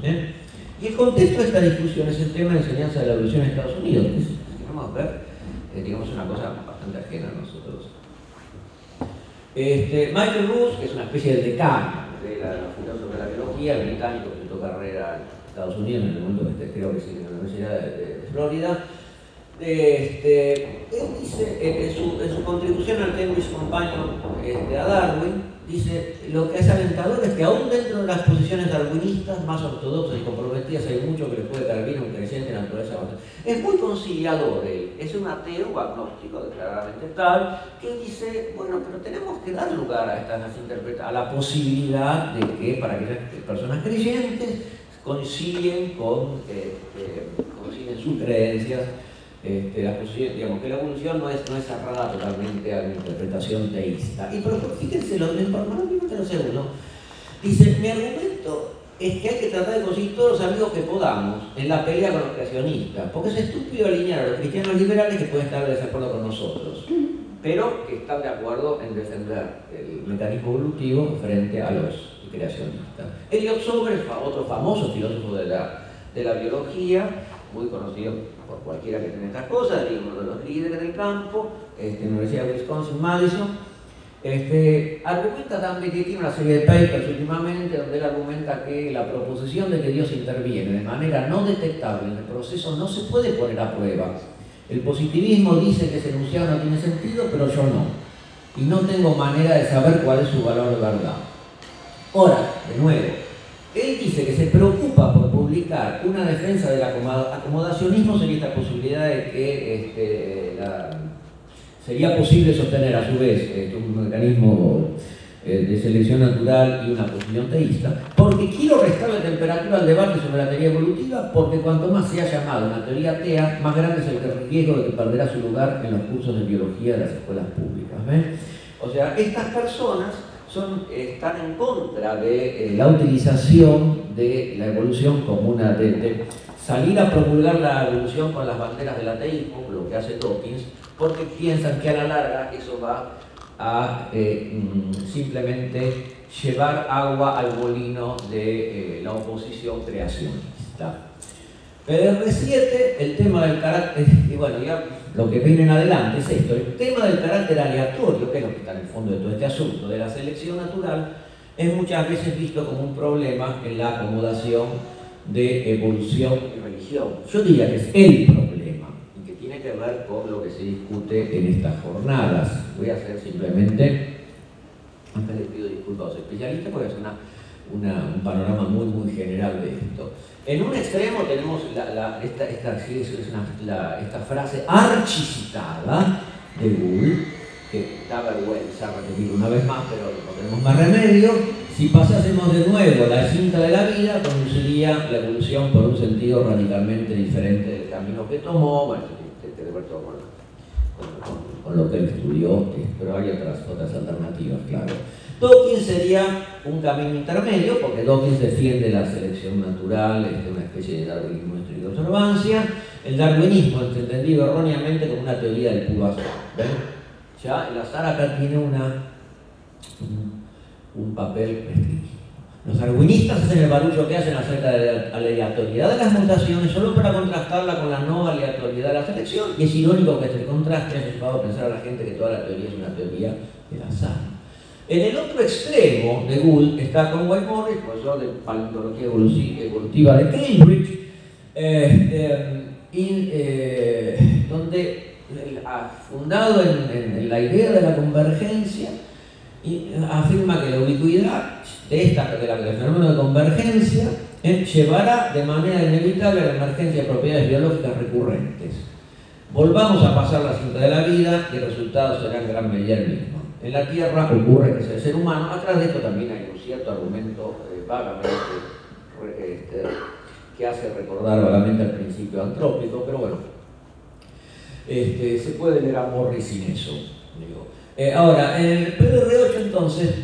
Y el contexto de esta discusión es el tema de enseñanza de la evolución en Estados Unidos, que si queremos ver, digamos, una cosa bastante ajena a nosotros. Michael Ruse, que es una especie de decano de la filósofa de la biología, el británico que hizo carrera en Estados Unidos, en el momento que creo que sigue en la Universidad de Florida, él dice, en su contribución al Cambridge Companion a Darwin, dice, lo que es alentador es que aún dentro de las posiciones darwinistas más ortodoxas y comprometidas hay mucho que le puede caer bien a un creyente de naturaleza. Es muy conciliador él, es un ateo o agnóstico, declaradamente tal, que dice, bueno, pero tenemos que dar lugar a estas interpretaciones, a la posibilidad de que para que las personas creyentes concilien concilien sus creencias. Digamos que la evolución no es cerrada totalmente a la interpretación teísta. Y pero fíjense, lo segundo, dice, mi argumento es que hay que tratar de conseguir todos los amigos que podamos en la pelea con los creacionistas, porque es estúpido alinear a los cristianos liberales que pueden estar de desacuerdo con nosotros, pero que están de acuerdo en defender el mecanismo evolutivo frente a los creacionistas. Elliot Sober, otro famoso filósofo de la biología, muy conocido por cualquiera que tenga estas cosas, uno de los líderes del campo, Universidad de Wisconsin-Madison, argumenta también que tiene una serie de papers últimamente donde él argumenta que la proposición de que Dios interviene de manera no detectable en el proceso no se puede poner a prueba. El positivismo dice que ese enunciado no tiene sentido, pero yo no. Y no tengo manera de saber cuál es su valor de verdad. Ahora, de nuevo, él dice que se preocupa por publicar una defensa del acomodacionismo, sería esta posibilidad de que sería posible sostener a su vez un mecanismo de selección natural y una posición teísta, porque quiero restarle temperatura al debate sobre la teoría evolutiva, porque cuanto más se ha llamado una teoría atea, más grande es el riesgo de que perderá su lugar en los cursos de biología de las escuelas públicas. ¿Ven? O sea, estas personas están en contra de la utilización de la evolución como de salir a promulgar la evolución con las banderas del ateísmo, lo que hace Dawkins, porque piensan que a la larga eso va a simplemente llevar agua al molino de la oposición creacionista. PDR7, el tema del carácter, y bueno, ya lo que viene en adelante es esto, el tema del carácter aleatorio, que es lo que está en el fondo de todo este asunto, de la selección natural, es muchas veces visto como un problema en la acomodación de evolución y religión. Yo diría que es el problema, y que tiene que ver con lo que se discute en estas jornadas. Voy a hacer simplemente, antes les pido disculpas a los especialistas, porque es un panorama muy general de esto. En un extremo tenemos esta frase archicitada de Gould, que da vergüenza repetir una vez más, pero no tenemos más remedio. Si pasásemos de nuevo la cinta de la vida, conduciría la evolución por un sentido radicalmente diferente del camino que tomó. Bueno, de acuerdo con lo que él estudió, pero hay otras alternativas, claro. Dawkins sería un camino intermedio, porque Dawkins defiende la selección natural, una especie de darwinismo de estricta observancia. El darwinismo es entendido erróneamente como una teoría del puro azar. ¿Ven? Ya el azar acá tiene un papel restringido. Los darwinistas hacen el barullo que hacen acerca de la aleatoriedad de las mutaciones solo para contrastarla con la no aleatoriedad de la selección, y es irónico que este contraste haya llevado a pensar a la gente que toda la teoría es una teoría del azar. En el otro extremo de Gould está Conway Morris, profesor de paleontología evolutiva de Cambridge, donde fundado en la idea de la convergencia, y afirma que la ubicuidad del fenómeno de convergencia llevará de manera inevitable a la emergencia de propiedades biológicas recurrentes. Volvamos a pasar la cinta de la vida y el resultado será en gran medida el mismo. En la Tierra ocurre que es el ser humano. Atrás de esto también hay un cierto argumento vagamente que hace recordar vagamente al principio antrópico, pero bueno, se puede leer a Morris sin eso, digo. Ahora, en el PDR8 entonces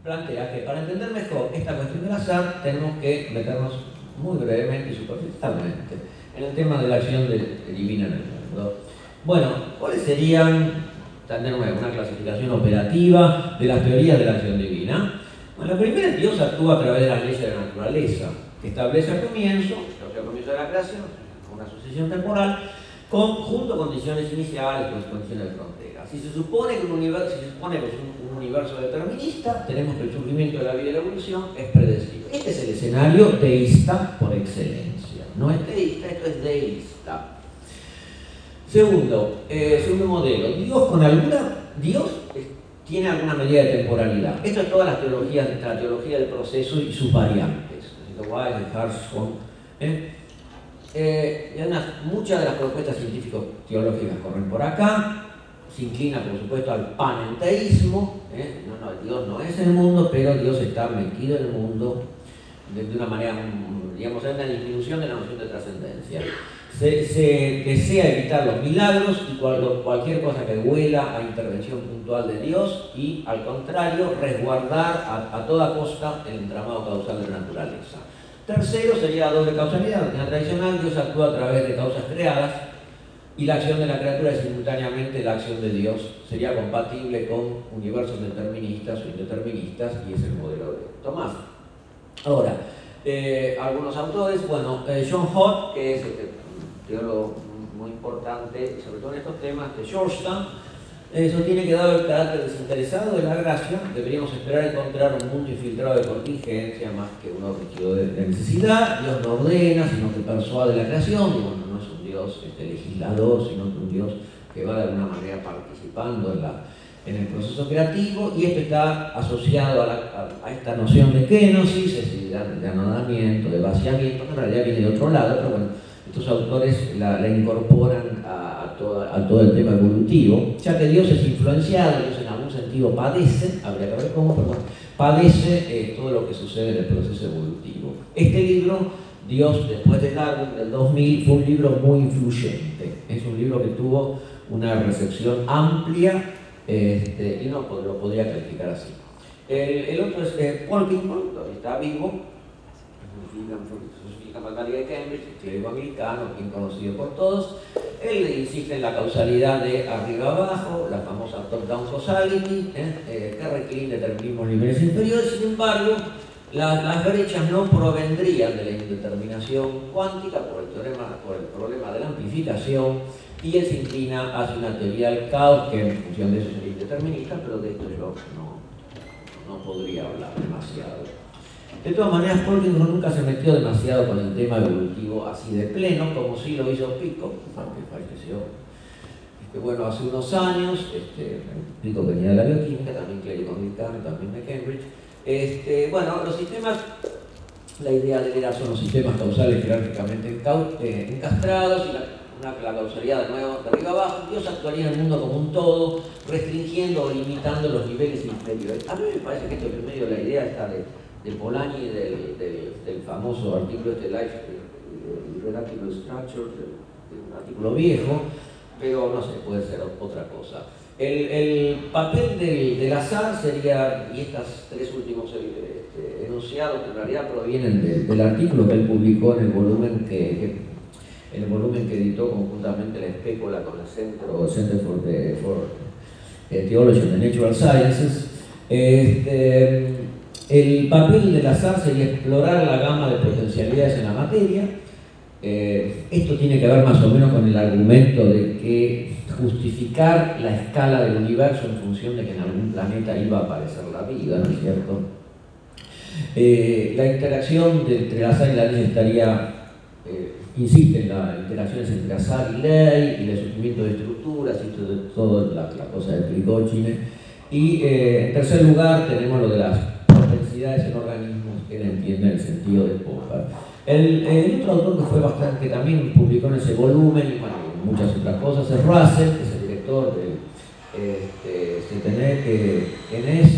plantea que para entender mejor esta cuestión del azar tenemos que meternos muy brevemente y superficialmente en el tema de la acción divina en el mundo. Bueno, ¿cuáles serían, de nuevo, una clasificación operativa de las teorías de la acción divina? Bueno, la primera es que Dios actúa a través de las leyes de la naturaleza, que establece al comienzo de la creación, una sucesión temporal, junto a condiciones iniciales, condiciones de frontera. Si se supone que es un universo determinista, tenemos que el surgimiento de la vida y la evolución es predecible. Este es el escenario deísta por excelencia. No es teísta, esto es deísta. Segundo modelo. Dios tiene alguna medida de temporalidad. Esto es toda la teología del proceso y sus variantes. Muchas de las propuestas científico-teológicas corren por acá. Se inclina, por supuesto, al panenteísmo. Dios no es el mundo, pero Dios está metido en el mundo de una manera, digamos, hay una disminución de la noción de trascendencia. Se desea evitar los milagros y cualquier cosa que huela a intervención puntual de Dios y, al contrario, resguardar a toda costa el entramado causal de la naturaleza. Tercero sería la doble causalidad. En la tradicional, Dios actúa a través de causas creadas y la acción de la criatura es simultáneamente la acción de Dios. Sería compatible con universos deterministas o indeterministas y es el modelo de Tomás. Ahora, algunos autores, John Hott, que es un teólogo muy importante, sobre todo en estos temas, de Georgetown, sostiene que dado el carácter desinteresado de la gracia, deberíamos esperar encontrar un mundo infiltrado de contingencia más que un objetivo de necesidad. Dios no ordena, sino que persuade la creación. No es un Dios legislador, sino que un Dios que va de alguna manera participando en el proceso creativo, y esto está asociado a esta noción de kenosis, es decir, de anodamiento, de vaciamiento, que en realidad viene de otro lado, pero bueno, estos autores la incorporan a todo el tema evolutivo, ya que Dios es influenciado, Dios en algún sentido padece, habría que ver cómo, pero bueno, padece todo lo que sucede en el proceso evolutivo. Este libro, Dios después de Darwin, del 2000, fue un libro muy influyente, es un libro que tuvo una recepción amplia, y no lo podría calificar así. El otro es Paul Kimball, todavía está vivo, física matemática de Cambridge, clérigo anglicano, bien conocido por todos. Él insiste en la causalidad de arriba-abajo, la famosa top-down causality, que reclina determinismos niveles inferiores. Sin embargo, las brechas no provendrían de la indeterminación cuántica por el problema de la amplificación, y él se inclina hacia una teoría del caos que en función de eso sería indeterminista, pero de esto yo no podría hablar demasiado. De todas maneras, Polkinghorne nunca se metió demasiado con el tema evolutivo así de pleno, como sí lo hizo Pico, aunque falleció hace unos años. Pico venía de la bioquímica, también clérigo anglicano, también de Cambridge. Los sistemas, la idea de él era son los sistemas causales jerárquicamente encastrados, y la causalidad de nuevo de arriba abajo. Dios actuaría en el mundo como un todo, restringiendo o limitando los niveles inferiores. A mí me parece que esto es medio la idea está de Polanyi, del famoso artículo Life Relative Structure, un artículo viejo, pero no sé, puede ser otra cosa. El papel del azar sería, y estos tres últimos enunciados que en realidad provienen del artículo que él publicó en el volumen que editó conjuntamente la Espécola con el Center for Theology and the Natural Sciences. El papel del azar sería explorar la gama de potencialidades en la materia. Esto tiene que ver más o menos con el argumento de que justificar la escala del universo en función de que en algún planeta iba a aparecer la vida, ¿no es cierto? La interacción entre el azar y la ley estaría insiste en las interacciones entre azar y ley, y el surgimiento de estructuras, y toda la cosa de Prigogine. Y en tercer lugar tenemos lo de las propensidades en organismos que él entiende en el sentido de Popper. El otro autor que fue bastante, que también publicó en ese volumen, y bueno, muchas otras cosas, es Russell, que es el director del CNS,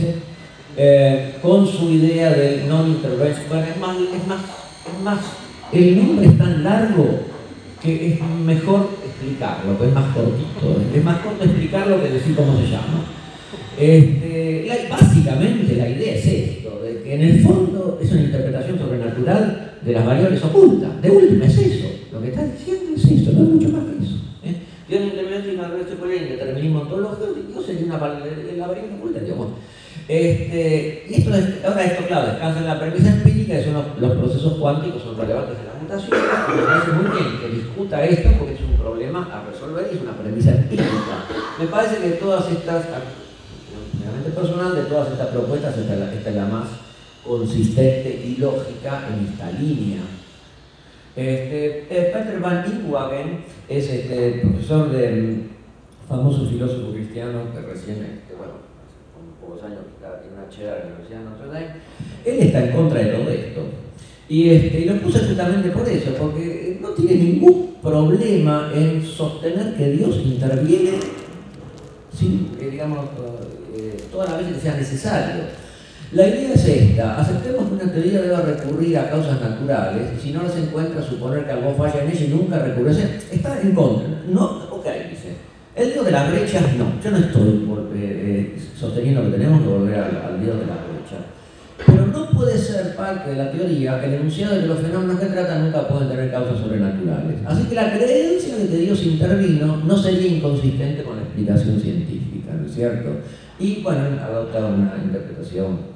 con su idea del non-intervention. Bueno, es más, el nombre es tan largo que es mejor explicarlo, que es más cortito. Es más corto explicarlo que decir cómo se llama. Básicamente la idea es esto, de que en el fondo es una interpretación sobrenatural de las variables ocultas. De última es eso, lo que está diciendo es eso, no es mucho más que eso. Dios no interviene en una red secular y determinismo ontológico, Dios sería la variable oculta, digamos. Y ahora esto, claro, descansa en la premisa empírica, que son los procesos cuánticos son relevantes en la mutación. Me parece muy bien que discuta esto porque es un problema a resolver y es una premisa empírica. Me parece que todas estas, meramente personal, de todas estas propuestas, esta es la más consistente y lógica en esta línea. Peter Van Inwagen es profesor del famoso filósofo cristiano que recién, bueno, con pocos años tiene una charla en la Universidad de Notre Dame. Él está en contra de todo esto. Y lo puse justamente por eso, porque no tiene ningún problema en sostener que Dios interviene sin, digamos, todas las veces que sea necesario. La idea es esta: aceptemos que una teoría deba recurrir a causas naturales, y si no las encuentra, suponer que algo falla en ella y nunca recurre. O sea, está en contra. No, ok, dice. El Dios de las brechas, no. Yo no estoy sosteniendo que tenemos que volver al Dios de las brechas. Pero no puede ser parte de la teoría el enunciado de que los fenómenos que trata nunca pueden tener causas sobrenaturales. Así que la creencia de que Dios intervino no sería inconsistente con la explicación científica, ¿no es cierto? Y bueno, adopta una interpretación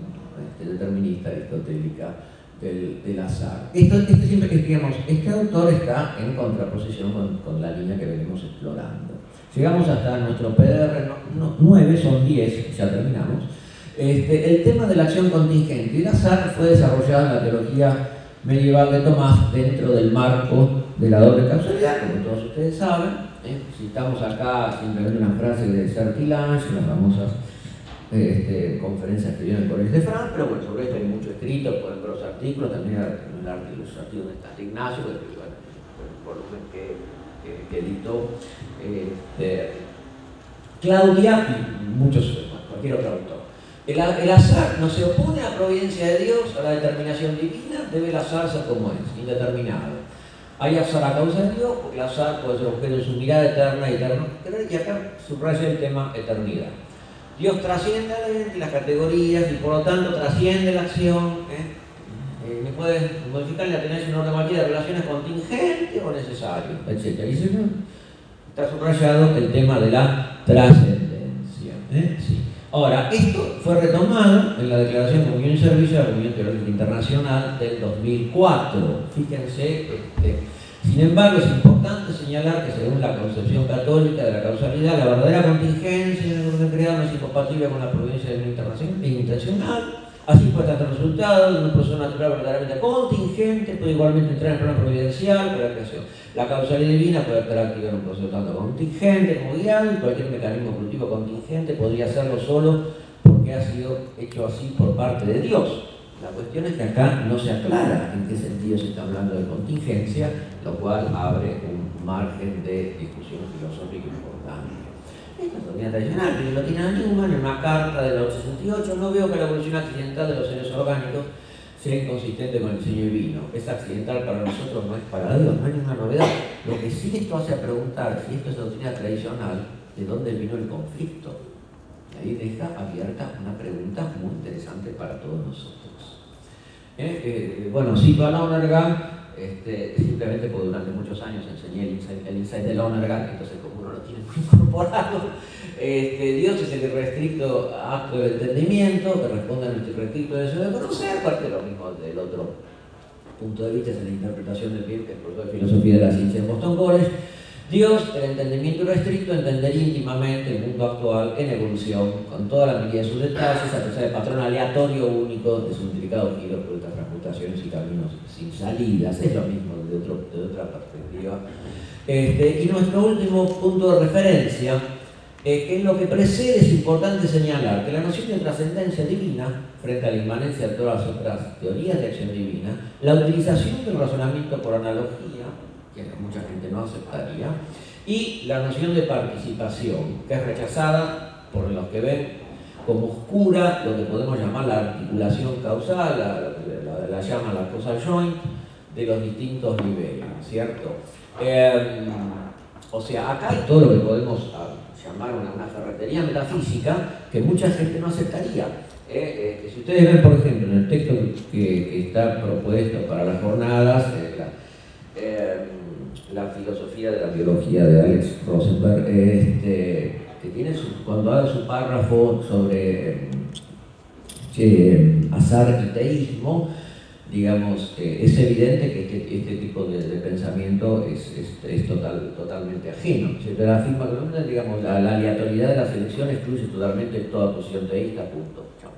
determinista aristotélica del azar. Este autor está en contraposición con la línea que venimos explorando. Llegamos hasta nuestro PDR 9, son 10, ya terminamos. El tema de la acción contingente y el azar fue desarrollado en la teología medieval de Tomás dentro del marco de la doble causalidad, como todos ustedes saben. Citamos acá simplemente una frase de Sertilange, las famosas conferencias que dio en el Colegio de Francia, pero bueno, sobre esto hay mucho escrito, por ejemplo, los artículos, también los artículos de Ignacio, el volumen que editó Claudia y cualquier otro autor. El azar no se opone a la providencia de Dios, a la determinación divina, debe el azar ser como es, indeterminado. Hay azar a causa de Dios, porque el azar puede ser objeto de su mirada eterna y acá subraya el tema eternidad. Dios trasciende a la mente y las categorías y por lo tanto trasciende la acción. Me puede modificar la tenencia en un orden cualquiera de relaciones contingentes o necesarias, etc. Y está subrayado el tema de la trascendencia. Sí. Ahora, esto fue retomado en la Declaración de Comunión y Servicio de la Comunión Teológica Internacional del 2004. Fíjense, sin embargo, es importante señalar que según la concepción católica de la causalidad, la verdadera contingencia en el orden creado no es incompatible con la providencia de una intencional. Así puede estar el resultado de una proceso natural verdaderamente contingente, puede igualmente entrar en el plano providencial para la creación. La causalidad divina puede estar activa en un proceso tanto contingente como guiado, y cualquier mecanismo evolutivo contingente podría hacerlo solo porque ha sido hecho así por parte de Dios. La cuestión es que acá no se aclara en qué sentido se está hablando de contingencia, lo cual abre un margen de discusión filosófica importante. Esta es la doctrina tradicional, que lo tiene Newman en una carta de los 68. No veo que la evolución accidental de los seres orgánicos sea inconsistente con el diseño divino. Es accidental para nosotros, no es para Dios, no hay ninguna novedad. Lo que sí esto hace a preguntar, si esto es doctrina tradicional, ¿de dónde vino el conflicto? Y ahí deja abierta una pregunta muy interesante para todos nosotros. Bueno, cito a Lonergan, simplemente porque durante muchos años enseñé el insight de Lonergan, entonces como uno lo tiene muy incorporado. Dios es el irrestricto acto del entendimiento que responde a nuestro irrestricto deseo de conocer, parte de lo mismo del otro punto de vista, es la interpretación del bien, que es el profesor de filosofía de la ciencia de Boston College. Dios, el entendimiento irrestricto, entendería íntimamente el mundo actual en evolución, con toda la medida de sus detalles, a pesar del patrón aleatorio único de su intricados giros, vueltas, transmutaciones y caminos sin salidas. Es lo mismo de otra perspectiva. Y nuestro último punto de referencia, que en lo que precede es importante señalar que la noción de trascendencia divina, frente a la inmanencia de todas las otras teorías de acción divina, la utilización del razonamiento por analogía, que mucha gente no aceptaría, y la noción de participación, que es rechazada por los que ven como oscura lo que podemos llamar la articulación causal, la llama la causal joint, de los distintos niveles, ¿cierto? O sea, acá hay todo lo que podemos llamar una ferretería metafísica que mucha gente no aceptaría. Si ustedes ven, por ejemplo, en el texto que está propuesto para las jornadas, la filosofía de la biología de Alex Rosenberg, que tiene cuando haga su párrafo sobre azar y teísmo, digamos, es evidente que este tipo de pensamiento es totalmente ajeno. Se afirma que, digamos, la aleatoriedad de la selección excluye totalmente toda posición teísta, punto. Chao.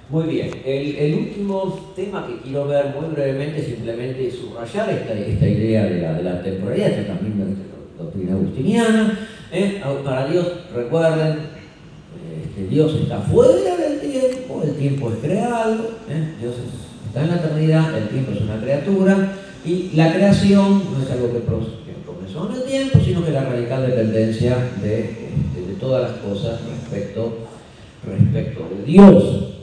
Muy bien, el último tema que quiero ver muy brevemente es simplemente subrayar esta idea de la temporalidad, que también es la doctrina agustiniana. Para Dios, recuerden, Dios está fuera del tiempo, el tiempo es creado, Dios está en la eternidad, el tiempo es una criatura, y la creación no es algo que comenzó en el tiempo, sino que la radical dependencia de todas las cosas respecto de Dios.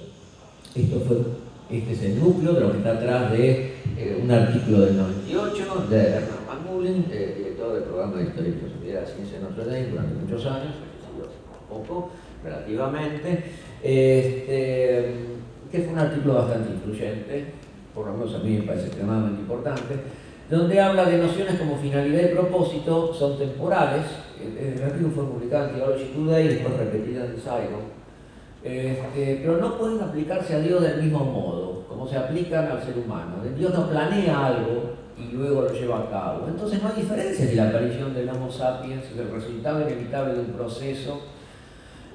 Este es el núcleo de lo que está atrás de un artículo del 98 de Ernest McMullen, director del programa de Historia y Filosofía de la Ciencia en Notre Dame durante muchos años, poco relativamente, que fue un artículo bastante influyente, por lo menos a mí me parece extremadamente importante, donde habla de nociones como finalidad y propósito, son temporales. El artículo fue publicado en Theology Today y después repetido en Saigon. Pero no pueden aplicarse a Dios del mismo modo, como se aplican al ser humano. Dios no planea algo y luego lo lleva a cabo. Entonces no hay diferencia si la aparición del Homo sapiens es el resultado inevitable de un proceso,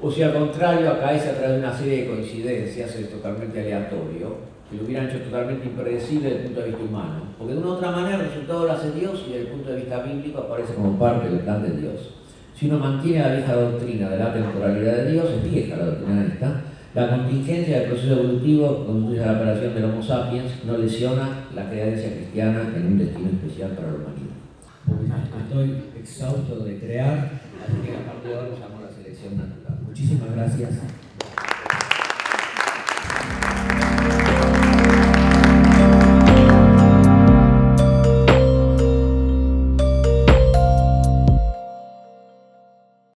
o si al contrario acaece a través de una serie de coincidencias, es totalmente aleatorio, que lo hubieran hecho totalmente impredecible desde el punto de vista humano. Porque de una u otra manera el resultado lo hace Dios y desde el punto de vista bíblico aparece como parte del plan de Dios. Si uno mantiene la vieja doctrina de la temporalidad de Dios, es vieja la doctrina esta, la contingencia del proceso evolutivo constituye la aparición del Homo sapiens, no lesiona la creencia cristiana en un destino especial para la humanidad. Estoy exhausto de crear, así que a partir de ahora llamo la selección natural. Muchísimas gracias.